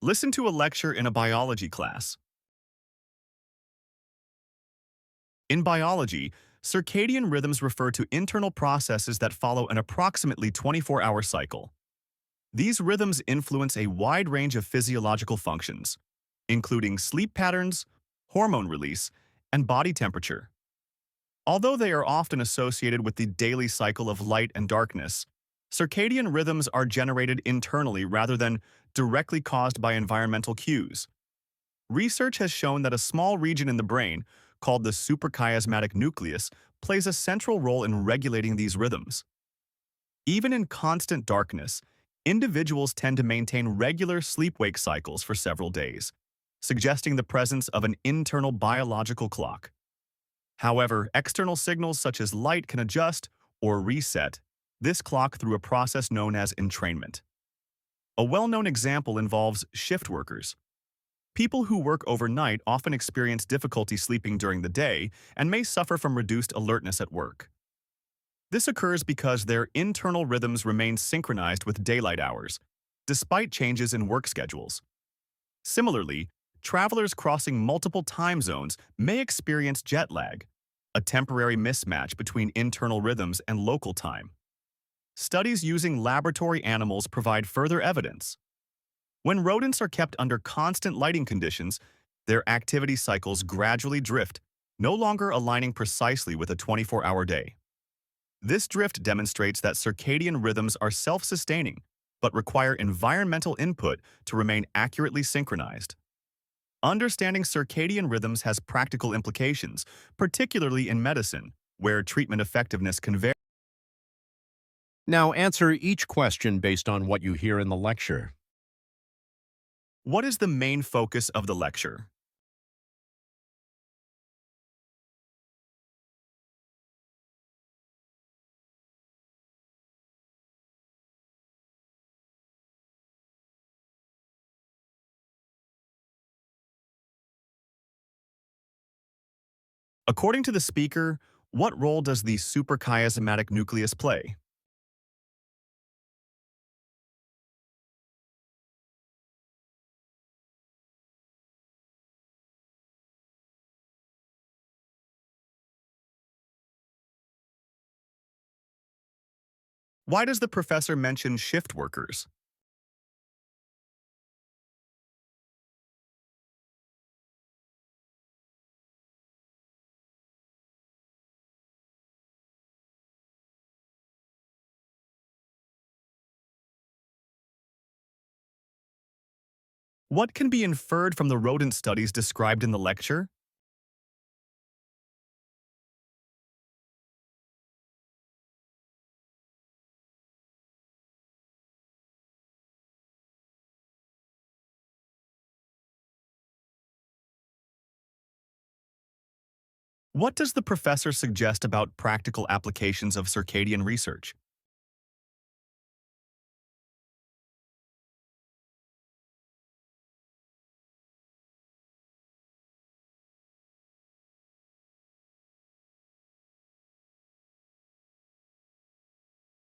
Listen to a lecture in a biology class. In biology, circadian rhythms refer to internal processes that follow an approximately 24-hour cycle. These rhythms influence a wide range of physiological functions, including sleep patterns, hormone release, and body temperature. Although they are often associated with the daily cycle of light and darkness, circadian rhythms are generated internally rather than directly caused by environmental cues. Research has shown that a small region in the brain, called the suprachiasmatic nucleus, plays a central role in regulating these rhythms. Even in constant darkness, individuals tend to maintain regular sleep-wake cycles for several days, suggesting the presence of an internal biological clock. However, external signals such as light can adjust or reset this clock through a process known as entrainment. A well-known example involves shift workers. People who work overnight often experience difficulty sleeping during the day and may suffer from reduced alertness at work. This occurs because their internal rhythms remain synchronized with daylight hours, despite changes in work schedules. Similarly, travelers crossing multiple time zones may experience jet lag, a temporary mismatch between internal rhythms and local time. Studies using laboratory animals provide further evidence. When rodents are kept under constant lighting conditions, their activity cycles gradually drift, no longer aligning precisely with a 24-hour day. This drift demonstrates that circadian rhythms are self-sustaining, but require environmental input to remain accurately synchronized. Understanding circadian rhythms has practical implications, particularly in medicine, where treatment effectiveness can vary. Now answer each question based on what you hear in the lecture. What is the main focus of the lecture? According to the speaker, what role does the suprachiasmatic nucleus play? Why does the professor mention shift workers? What can be inferred from the rodent studies described in the lecture? What does the professor suggest about practical applications of circadian research?